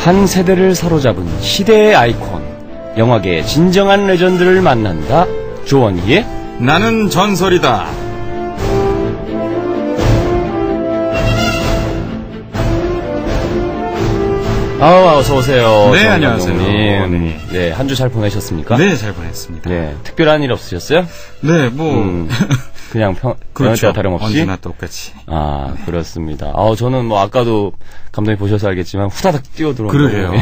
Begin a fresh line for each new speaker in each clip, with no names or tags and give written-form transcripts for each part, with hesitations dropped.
한 세대를 사로잡은 시대의 아이콘, 영화계의 진정한 레전드를 만난다. 조원희의
나는 전설이다.
어서 오세요.
네, 안녕하세요.
네, 한 주 잘 보내셨습니까?
네, 잘 보냈습니다.
네, 특별한 일 없으셨어요?
네, 뭐
그냥
그렇죠.
다름없이
언제나 똑같이.
아, 그렇습니다. 저는 뭐 아까도 감독님 보셔서 알겠지만 후다닥 뛰어들어온
그러게요.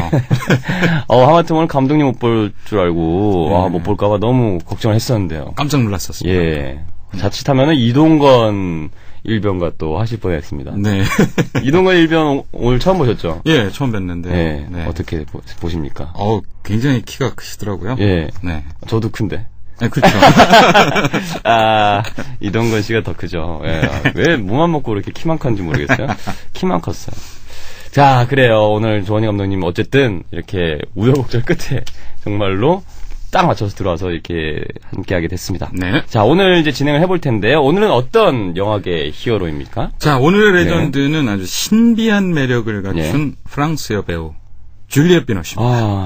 하마터면 오늘 감독님 못 볼 줄 알고
네.
못 볼까봐 너무 걱정을 했었는데요.
깜짝 놀랐었어요.
예, 자칫하면은 이동건 일병과 또 하실 뻔했습니다.
네.
이동건 일병 오늘 처음 보셨죠?
예, 처음 뵀는데.
네.
네.
어떻게 보십니까?
굉장히 키가 크시더라고요.
예.
네.
저도 큰데.
네, 그렇죠.
이동건 씨가 더 크죠. 예. 왜 뭐만 먹고 그렇게 키만 큰지 모르겠어요. 키만 컸어요. 자, 그래요. 오늘 조원희 감독님 어쨌든 이렇게 우여곡절 끝에 정말로 딱 맞춰서 들어와서 이렇게 함께하게 됐습니다.
네.
자, 오늘 이제 진행을 해볼 텐데요. 오늘은 어떤 영화계 히어로입니까?
자, 오늘의 레전드는 아주 신비한 매력을 갖춘 프랑스 여배우 줄리엣 비노시.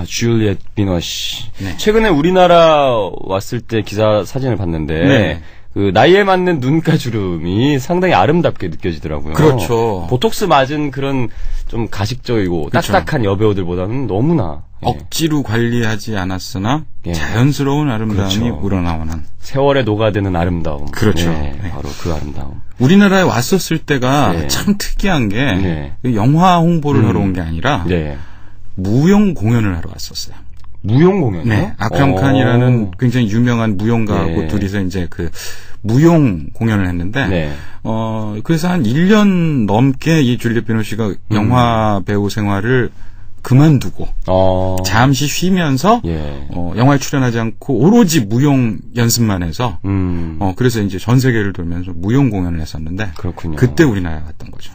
줄리엣 비노시.
네.
최근에 우리나라 왔을 때 기사 사진을 봤는데
네.
그 나이에 맞는 눈가주름이 상당히 아름답게 느껴지더라고요.
그렇죠.
보톡스 맞은 그런 좀 가식적이고
그렇죠.
딱딱한 여배우들보다는 너무나
억지로 관리하지 않았으나
예.
자연스러운 아름다움이
그렇죠.
우러나오는.
세월에 녹아드는 아름다움.
그렇죠.
네,
네.
바로 그 아름다움.
우리나라에 왔었을 때가
네.
참 특이한 게
네.
영화 홍보를 하러 온 게 아니라
네.
무용 공연을 하러 왔었어요.
무용 공연이요?
네. 아크람 칸이라는 굉장히 유명한 무용가하고
네.
둘이서 이제 그 무용 공연을 했는데
네.
그래서 한 1년 넘게 이 줄리엣 비노시가 영화 배우 생활을 그만두고 잠시 쉬면서
예.
영화에 출연하지 않고 오로지 무용 연습만 해서 그래서 이제 전 세계를 돌면서 무용 공연을 했었는데
그렇군요.
그때 우리나라에 왔던 거죠.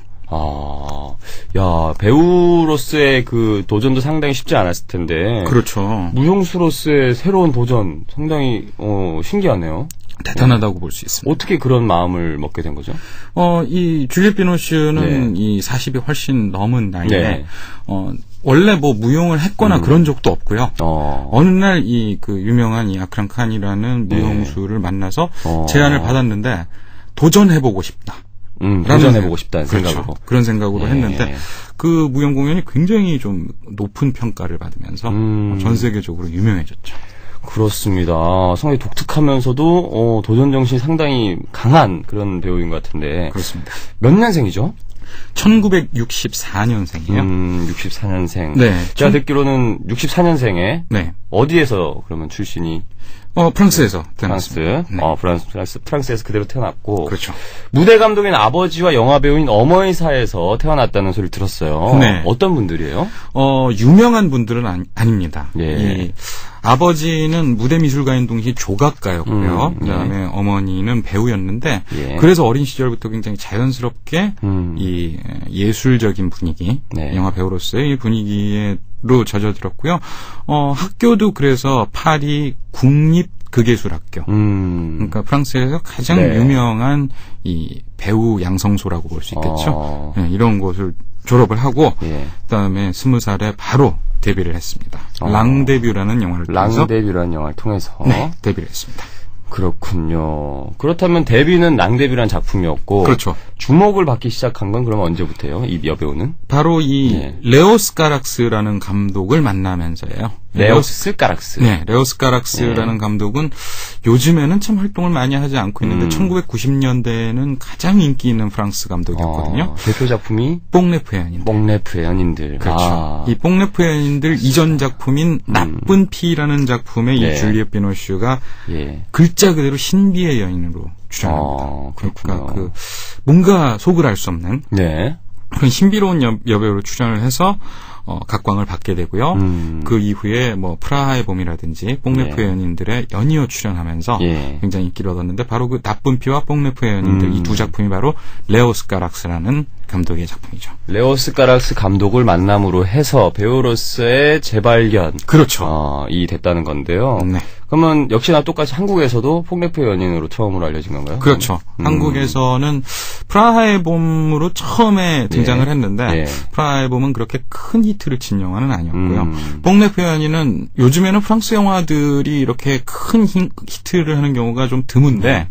배우로서의 그 도전도 상당히 쉽지 않았을 텐데.
그렇죠.
무용수로서의 새로운 도전 상당히 신기하네요.
대단하다고 볼 수 있습니다.
어떻게 그런 마음을 먹게 된 거죠?
이 줄리엣 비노시는
네.
이 40이 훨씬 넘은 나이에
네.
원래 뭐 무용을 했거나 그런 적도 없고요. 어느 날 이 그 유명한 이 아크람 칸이라는 무용수를 만나서 제안을 받았는데 도전해보고 싶다.
도전해보고 싶다는
그렇죠.
생각으로.
그런 생각으로
예.
했는데 그 무용 공연이 굉장히 좀 높은 평가를 받으면서 전 세계적으로 유명해졌죠.
그렇습니다. 상당히 독특하면서도 도전 정신이 상당히 강한 그런 배우인 것 같은데.
그렇습니다.
몇 년생이죠?
1964년생이에요.
64년생.
네.
제가 듣기로는 64년생에
네.
어디에서 그러면 출신이?
프랑스에서
프랑스.
태어났습니다. 네.
프랑스에서 그대로 태어났고.
그렇죠.
무대 감독인 아버지와 영화 배우인 어머니사에서 태어났다는 소리를 들었어요.
네.
어떤 분들이에요?
유명한 분들은 아닙니다.
예.
아버지는 무대미술가인 동시에 조각가였고요. 그다음에 어머니는 배우였는데
예.
그래서 어린 시절부터 굉장히 자연스럽게 이 예술적인 분위기,
네.
영화 배우로서의 이 분위기로 젖어들었고요. 학교도 그래서 파리 국립극예술학교. 그러니까 프랑스에서 가장
네.
유명한 이 배우 양성소라고 볼 수 있겠죠. 네, 이런 곳을 졸업을 하고
예.
그다음에 20살에 바로 데뷔를 했습니다. 랑데뷔라는 영화를 통해서
랑데뷔라는 영화를 통해서
네, 데뷔를 했습니다.
그렇군요. 그렇다면 데뷔는 랑데뷔라는 작품이었고
그렇죠.
주목을 받기 시작한 건 그러면 언제부터예요? 이 여배우는?
바로 이
네.
레오스 까락스라는 감독을 만나면서예요.
레오스 까락스.
네, 레오스 까락스라는
네.
감독은 요즘에는 참 활동을 많이 하지 않고 있는데 1990년대에는 가장 인기 있는 프랑스 감독이었거든요.
대표 작품이
뽕네프의 연인들.
뽕네프의 연인들.
그렇죠. 이 뽕네프의 연인들 이전 작품인 나쁜 피라는 작품에
네.
이 줄리엣 비노시가
예.
글자 그대로 신비의 여인으로 출연합니다.
그렇군요.
그러니까 뭔가 속을 알 수 없는
네.
그런 신비로운 여배우로 출연을 해서 각광을 받게 되고요. 그 이후에 뭐 프라하의 봄이라든지 뽕네프의
예.
연인들의 연이어 출연하면서
예.
굉장히 인기를 얻었는데 바로 그 나쁜 피와 뽕네프의 연인들 이 두 작품이 바로 레오스 까락스라는 감독의 작품이죠.
레오스 까락스 감독을 만남으로 해서 배우로서의 재발견.
그렇죠.
이 됐다는 건데요.
네.
그러면 역시나 똑같이 한국에서도 폭래프의 연인으로 처음으로 알려진 건가요?
그렇죠. 한국에서는 프라하의 봄으로 처음에 등장을 했는데 프라하의 봄은 그렇게 큰 히트를 친 영화는 아니었고요. 폭래프의 연인은 요즘에는 프랑스 영화들이 이렇게 큰 히트를 하는 경우가 좀 드문데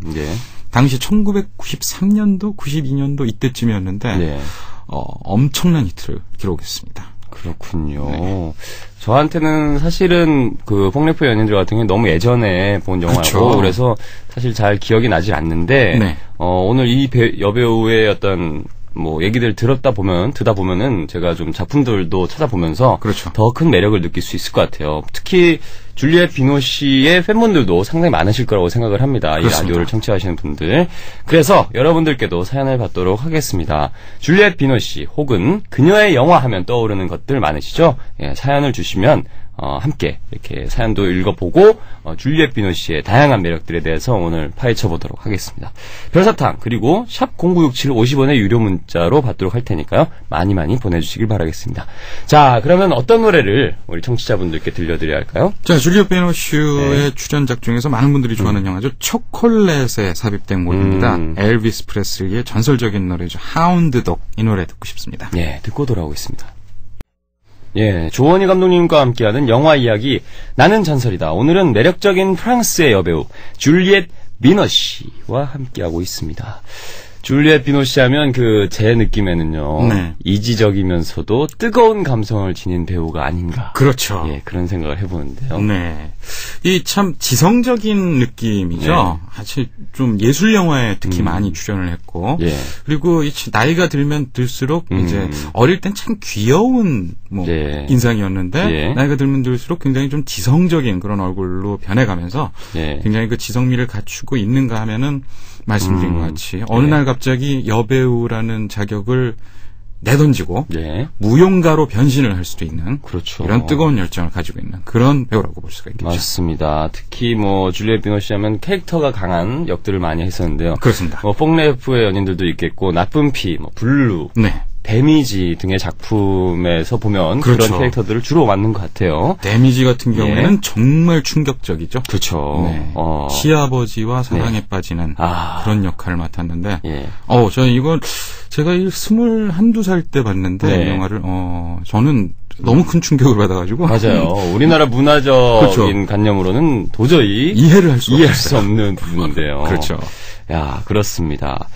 당시 1993년도, 92년도 이때쯤이었는데 엄청난 히트를 기록했습니다.
그렇군요. 네. 저한테는 사실은 그 폭래프의 연인들 같은 경우는 너무 예전에 본 영화고 그렇죠. 그래서 사실 잘 기억이 나질 않는데 오늘 이 여배우의 어떤 뭐 얘기들 듣다 보면은 제가 좀 작품들도 찾아보면서
그렇죠.
더 큰 매력을 느낄 수 있을 것 같아요. 특히 줄리엣 비노시의 팬분들도 상당히 많으실 거라고 생각을 합니다. 그렇습니다. 이 라디오를 청취하시는 분들. 그래서 여러분들께도 사연을 받도록 하겠습니다. 줄리엣 비노시 혹은 그녀의 영화 하면 떠오르는 것들 많으시죠? 예, 사연을 주시면 함께 이렇게 사연도 읽어보고 줄리엣 비노시의 다양한 매력들에 대해서 오늘 파헤쳐보도록 하겠습니다. 별사탕 그리고 샵 0967 50원의 유료 문자로 받도록 할 테니까요. 많이 보내주시길 바라겠습니다. 자, 그러면 어떤 노래를 우리 청취자분들께 들려드려야 할까요?
자, 줄리엣 비노시의 출연작 중에서 많은 분들이 좋아하는 영화죠. 초콜릿에 삽입된 곡입니다. 엘비스 프레슬리의 전설적인 노래죠. 하운드 독. 이 노래 듣고 싶습니다.
네, 듣고 돌아오겠습니다. 예, 조원희 감독님과 함께하는 영화 이야기 나는 전설이다. 오늘은 매력적인 프랑스의 여배우 줄리엣 비노시와 함께하고 있습니다. 줄리엣 비노시 하면 제 느낌에는요. 이지적이면서도 뜨거운 감성을 지닌 배우가 아닌가.
그렇죠.
예, 그런 생각을 해보는데요.
네. 이 참 지성적인 느낌이죠. 사실 좀 예술 영화에 특히 많이 출연을 했고. 그리고 나이가 들면 들수록 이제 어릴 땐 참 귀여운 인상이었는데 나이가 들면 들수록 굉장히 좀 지성적인 그런 얼굴로 변해가면서 굉장히 그 지성미를 갖추고 있는가 하면은 말씀드린 것 같이 어느 날 갑자기 여배우라는 자격을 내던지고 무용가로 변신을 할 수도 있는
그렇죠.
이런 뜨거운 열정을 가지고 있는 그런 배우라고 볼 수가 있겠죠.
맞습니다. 특히 줄리엣 비노시 하면 캐릭터가 강한 역들을 많이 했었는데요.
그렇습니다.
폭래프의 연인들도 있겠고 나쁜 피, 블루, 데미지 등의 작품에서 보면 그런 캐릭터들을 주로 맡는 것 같아요.
데미지 같은 경우에는 정말 충격적이죠.
그렇죠.
시아버지와 사랑에 빠지는 그런 역할을 맡았는데 저는 이건 제가 21~22살 때 봤는데 이 영화를 저는 너무 큰 충격을 받아가지고
맞아요. 우리나라 문화적인 관념으로는 도저히
이해를 할 수
없는 부분인데요.
그렇죠.
야, 그렇습니다.